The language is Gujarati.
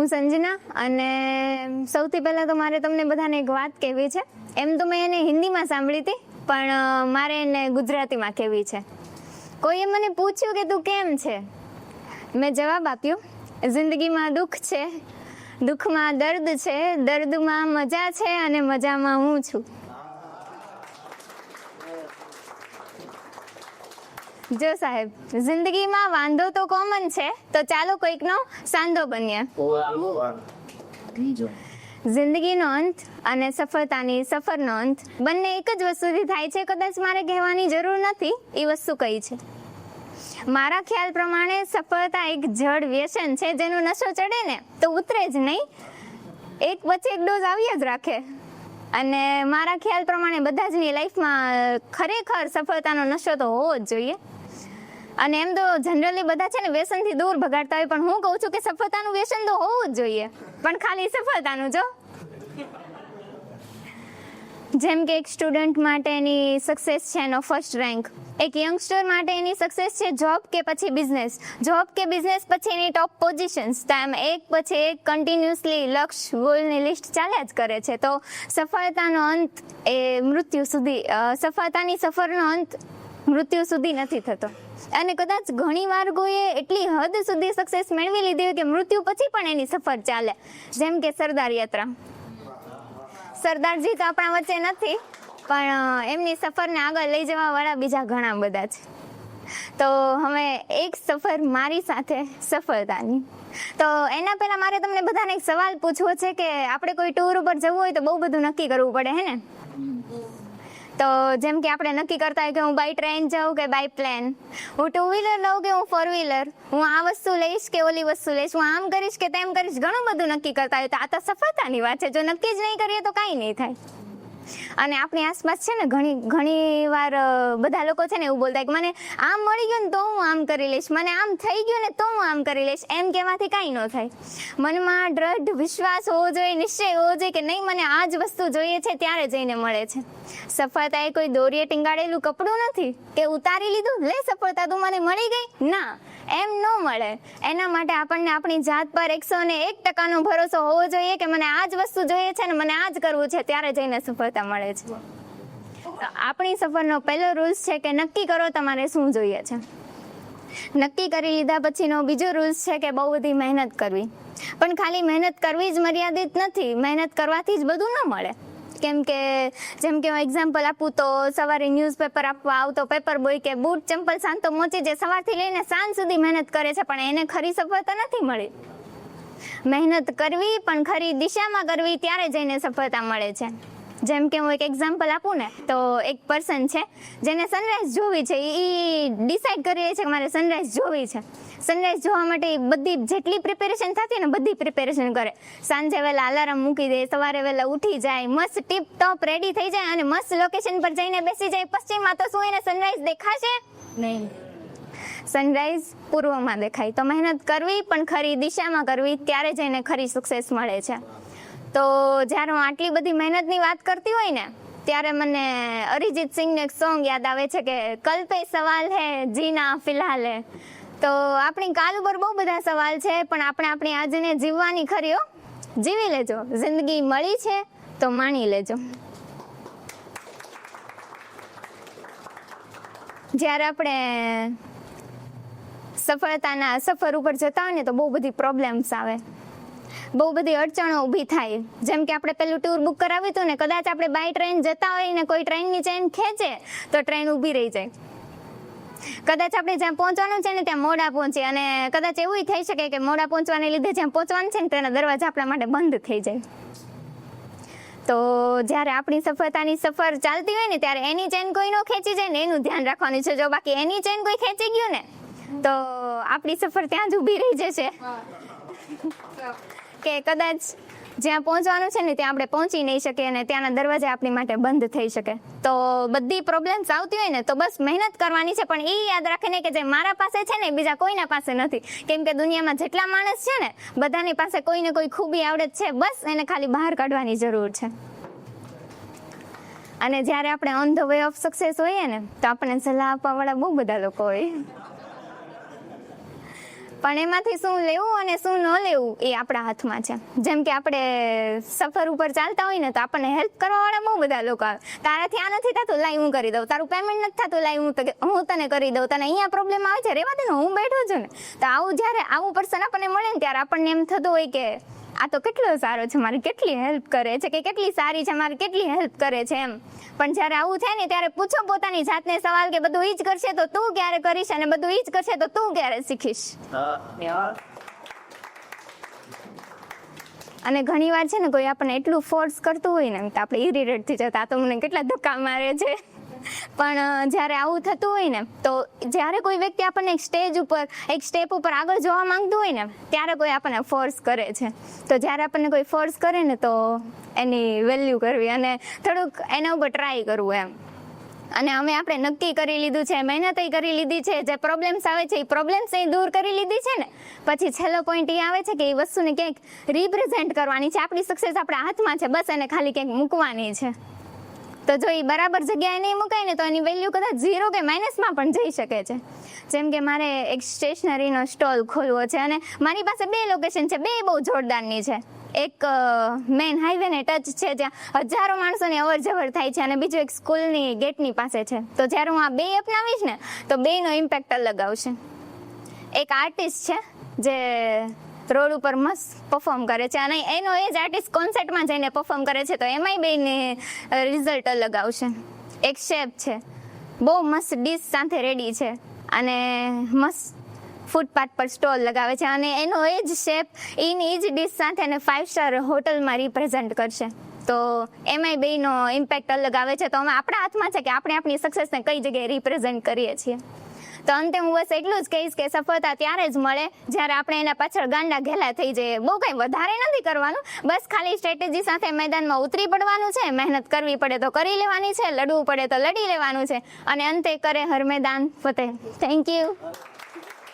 હું સંજના અને સૌથી પહેલાં તો મારે તમને બધાને એક વાત કહેવી છે. એમ તો મેં એને હિન્દીમાં સાંભળી હતી, પણ મારે એને ગુજરાતીમાં કહેવી છે. કોઈએ મને પૂછ્યું કે તું કેમ છે? મેં જવાબ આપ્યો, જિંદગીમાં દુઃખ છે, દુઃખમાં દર્દ છે, દર્દમાં મજા છે અને મજામાં હું છું. જો સાહેબ, જિંદગીમાં વાંધો તો કોમન છે, તો ચાલો કોઈકનો સાંધો બનીએ. જિંદગીનો અંત અને સફળતાની સફરનો અંત બંને એક જ વસ્તુથી થાય છે. કદાચ મારે કહેવાની જરૂર નથી એ વસ્તુ કઈ છે. મારા ખ્યાલ પ્રમાણે સફળતા એક જડ વ્યસન છે, જેનો નશો ચડે ને તો ઉતરે જ નહીં, એક પછી એક ડોઝ આવ્યા જ રાખે. અને મારા ખ્યાલ પ્રમાણે બધા જની લાઈફમાં ખરેખર સફળતાનો નશો તો હોવો જ જોઈએ. અને એમ તો જનરલી બધા છે ને વ્યસનથી દૂર ભગાડતા હોય, પણ હું કહું છું કે સફળતાનું વ્યસન તો હોવું જ જોઈએ, પણ ખાલી સફળતાનું. જો જેમ કે એક સ્ટુડન્ટ માટે એની સક્સેસ છે એનો ફર્સ્ટ રેન્ક, એક યંગસ્ટર માટે એની સક્સેસ છે જોબ કે પછી બિઝનેસ, જોબ કે બિઝનેસ પછી એની ટોપ પોઝિશન્સ. તો એમ એક પછી એક કન્ટિન્યુઅસલી લક્ષ્ય ગોલની લિસ્ટ ચાલ્યા જ કરે છે. તો સફળતાનો અંત એ મૃત્યુ સુધી, સફળતાની સફરનો અંત મૃત્યુ સુધી નથી થતો. અને કદાચ ઘણી વાર કોઈએ એટલી હદ સુધી સક્સેસ મેળવી લીધી હોય કે મૃત્યુ પછી પણ એની સફર ચાલે. જેમ કે સરદાર યાત્રા. સરદારજી તો આપણા વચ્ચે નથી, પણ એમની સફરને આગળ લઈ જવા વાળા બીજા ઘણા બધા છે. તો હવે એક સફર મારી સાથે સફળતાની. તો એના પહેલા મારે તમને બધાને એક સવાલ પૂછવો છે કે આપણે કોઈ ટૂર ઉપર જવું હોય તો બહુ બધું નક્કી કરવું પડે, હે ને? તો જેમ કે આપણે નક્કી કરતા હોય કે હું બાય ટ્રેન જાઉં કે બાય પ્લેન, હું ટુ વ્હીલર લઉં કે હું ફોર વ્હીલર, હું આ વસ્તુ લઈશ કે ઓલી વસ્તુ લઈશ, હું આમ કરીશ કે તેમ કરીશ, ઘણું બધું નક્કી કરતા હોય. તો આ તો સફળતાની વાત છે. જો નક્કી જ નહીં કરીએ તો કાંઈ નહીં થાય. અને આપણી આસપાસ છે ને ઘણી વાર બધા લોકો છે ને એવું બોલતા કે મને આમ મળી ગયું ને તો હું આમ કરી લઈશ, મને આમ થઈ ગયું ને તો હું આમ કરી લઈશ. એમ કહેવાથી કાંઈ ન થાય. મનમાં દ્રઢ વિશ્વાસ હોવો જોઈએ, નિશ્ચય હોવો જોઈએ કે નહીં, મને આ જ વસ્તુ જોઈએ છે ત્યારે જઈને મળે છે. સફળતા એ કોઈ દોરીએ ટીંગાડેલું કપડું નથી કે ઉતારી લીધું, લે સફળતા તું મને મળી ગઈ. ના, એમ ન મળે. એના માટે આપણને આપણી જાત પર 101% ભરોસો હોવો જોઈએ કે મને આ જ વસ્તુ જોઈએ છે ને મને આ જ કરવું છે, ત્યારે જઈને સફળતા મળે છે. તો આપણી સફરનો પહેલો રૂલ્સ છે કે નક્કી કરો તમારે શું જોઈએ છે. નક્કી કરી લીધા પછીનો બીજો રૂલ્સ છે કે બહુ બધી મહેનત કરવી. પણ ખાલી મહેનત કરવી જ મર્યાદિત નથી, મહેનત કરવાથી જ બધું ન મળે. કેમ કે જેમ કે હું એક્ઝામ્પલ આપું તો સવારે ન્યૂઝપેપર આપવા આવતો પેપર બોય કે બૂટ ચંપલ સાંતો મોચી જે સવારથી લઈને સાંજ સુધી મહેનત કરે છે, પણ એને ખરી સફળતા નથી મળી. મહેનત કરવી પણ ખરી દિશામાં કરવી, ત્યારે જઈને સફળતા મળે છે. જેમ કે હું એક એક્ઝામ્પલ આપું ને, તો એક પર્સન છે જેને સનરાઈઝ જોવી છે, એ ડિસાઈડ કરી લે છે કે મારે સનરાઈઝ જોવી છે. સનરાઈઝ જોવા માટે બધી જેટલી પ્રિપેરેશન થતી ને બધી પ્રિપેરેશન કરે. સાંજે વહેલા અલાર્મ મૂકી દે, સવારે વહેલા ઉઠી જાય, મસ્ત ટીપ ટોપ રેડી થઈ જાય અને મસ્ત લોકેશન પર જઈને બેસી જાય. પશ્ચિમમાં તો શું એને સનરાઈઝ દેખાશે? નહીં. સનરાઈઝ પૂર્વમાં દેખાય. તો મહેનત કરવી પણ ખરી દિશામાં કરવી, ત્યારે જઈને ખરી સક્સેસ મળે છે. તો જ્યારે હું આટલી બધી મહેનતની વાત કરતી હોય ને, ત્યારે મને અરિજીત સિંહનું એક સોંગ યાદ આવે છે કે કલ પે સવાલ હે જીના ફિલહાલ હે. તો આપણી કાલ ઉપર બહુ બધા સવાલ છે, પણ આપણે આપણી આજને જીવવાની ખરી જીવી લેજો. જિંદગી મળી છે તો માણી લેજો. જ્યારે આપણે સફળતાના સફર ઉપર જતા હોય ને તો બહુ બધી પ્રોબ્લેમ્સ આવે, બહુ બધી અડચણો ઊભી થાય. જેમ કે આપણે પેલું ટૂર બુક કરાવ્યું હતું ને, કદાચ આપણે બાય ટ્રેન જતા હોય ને કોઈ ટ્રેનની ચેન ખેંચે તો ટ્રેન ઊભી રહી જાય. કદાચ આપણે જ્યાં પહોંચવાનું છે ને ત્યાં મોડા પહોંચીએ, અને કદાચ એવું થઈ શકે કે મોડા પહોંચવાને લીધે જ્યાં પહોંચવાનું છે ને તેના દરવાજા આપણા માટે બંધ થઈ જાય. તો જ્યારે આપણી સફળતાની સફર ચાલતી હોય ને ત્યારે એની ચેન કોઈ ન ખેંચી જાય ને એનું ધ્યાન રાખવાનું છે. જો બાકી એની ચેન કોઈ ખેંચી ગયું ને તો આપણી સફર ત્યાં જ ઊભી રહી જશે. કે કદાચ જ્યાં પહોંચવાનું છે ને ત્યાં આપણે પહોંચી નહીં શકીએ અને ત્યાંના દરવાજા આપણી માટે બંધ થઈ શકે. તો બધી પ્રોબ્લેમ્સ આવતી હોય ને તો બસ મહેનત કરવાની છે, પણ એ યાદ રાખીને કે જે મારા પાસે છે ને બીજા કોઈના પાસે નથી. કેમ કે દુનિયામાં જેટલા માણસ છે ને બધાની પાસે કોઈ ને કોઈ ખૂબી આવડત છે, બસ એને ખાલી બહાર કાઢવાની જરૂર છે. અને જ્યારે આપણે on the way of success હોઈએ ને તો આપણને સલાહ આપવા વાળા બહુ બધા લોકો હોય, પણ એમાંથી શું લેવું અને શું ન લેવું એ આપણા હાથમાં છે. જેમ કે આપણે સફર ઉપર ચાલતા હોય ને તો આપણને હેલ્પ કરવાવાળા બહુ બધા લોકો આવે. તારાથી આ નથી થતું, લાઈ હું કરી દઉં. તારું પેમેન્ટ નથી થતું, લાઈ હું તને કરી દઉં. તને અહીંયા પ્રોબ્લેમ આવે છે, રેવા દે ને, હું બેઠો છું ને. તો આવું જ્યારે આવું પર્સન આપણને મળે ને ત્યારે આપણને એમ થતું હોય કે આ તો કેટલો સારો છે, મારી કેટલી હેલ્પ કરે છે, કે કેટલી સારી છે, મારી કેટલી હેલ્પ કરે છે એમ. પણ જ્યારે આવું થાય ને ત્યારે પૂછો પોતાની જાતને સવાલ કે બધું ઈ જ કરશે તો તું ક્યારે કરીશ, અને બધું ઈ જ કરશે તો તું ક્યારે શીખીશ. અને ઘણી વાર છે ને કોઈ આપણને એટલું ફોર્સ કરતું હોય ને તો આપણે ઇરિટેટ થઈ જતા, આ તો મને કેટલા ધક્કા મારે છે. પણ જ્યારે આવું થતું હોય ને તો જ્યારે કોઈ વ્યક્તિ આપણને એક સ્ટેપ ઉપર આગળ જવા માંગતું હોય ને ત્યારે કોઈ આપણને ફોર્સ કરે છે. તો જ્યારે આપણને કોઈ ફોર્સ કરે ને તો એની વેલ્યુ કરવી અને થોડુંક એના ઉપર ટ્રાય કરવું એમ. અને આપણે નક્કી કરી લીધું છે, મહેનત કરી લીધી છે, જે પ્રોબ્લેમ્સ આવે છે એ પ્રોબ્લેમ્સ દૂર કરી લીધી છે ને પછી છેલ્લો પોઈન્ટ એ આવે છે કે એ વસ્તુને ક્યાંક રિપ્રેઝેન્ટ કરવાની છે. આપણી સક્સેસ આપણા હાથમાં છે, બસ એને ખાલી ક્યાંક મૂકવાની છે. તો જો એ બરાબર જગ્યાએ નહીં મુકાય ને તો એની વેલ્યુ કદાચ 0 કે માઇનસમાં પણ જઈ શકે છે. જેમ કે મારે એક સ્ટેશનરીનો સ્ટોલ ખોલવો છે અને મારી પાસે 2 લોકેશન છે, 2 બહુ જોરદારની છે. એક મેઇન હાઈવેને ટચ છે જ્યાં હજારો માણસોની અવર જવર થાય છે, અને બીજું એક સ્કૂલની ગેટની પાસે છે. તો જ્યારે હું આ 2 અપનાવીશ ને તો 2નો ઇમ્પેક્ટ અલગ આવશે. એક આર્ટિસ્ટ છે જે રોડ ઉપર મસ્ત પરફોર્મ કરે છે અને એનો એ જ આર્ટિસ્ટ કોન્સર્ટમાં જઈને પરફોર્મ કરે છે, તો એમાંય બેને રિઝલ્ટ અલગ આવશે. એક શેફ છે, બહુ મસ્ત ડીશ સાથે રેડી છે અને મસ્ત ફૂટપાથ પર સ્ટોલ લગાવે છે, અને એનો એ જ શેફ એની એ જ ડીશ સાથે એને 5 સ્ટાર હોટલમાં રિપ્રેઝન્ટ કરશે. તો એમાંય બેનો ઇમ્પેક્ટ અલગ આવે છે. તો અમે આપણા હાથમાં છે કે આપણે આપણી સક્સેસને કઈ જગ્યાએ રિપ્રેઝન્ટ કરીએ છીએ. તો અંતે હું બસ એટલું જ કહીશ કે સફળતા ત્યારે જ મળે જ્યારે આપણે એના પાછળ ગાંડા ઘેલા થઈ જઈએ. બહુ કંઈ વધારે નથી કરવાનું, બસ ખાલી સ્ટ્રેટેજી સાથે મેદાનમાં ઉતરી પડવાનું છે, મહેનત કરવી પડે તો કરી લેવાની છે, લડવું પડે તો લડી લેવાનું છે, અને અંતે કરે હર મેદાન ફતેહ. Thank you.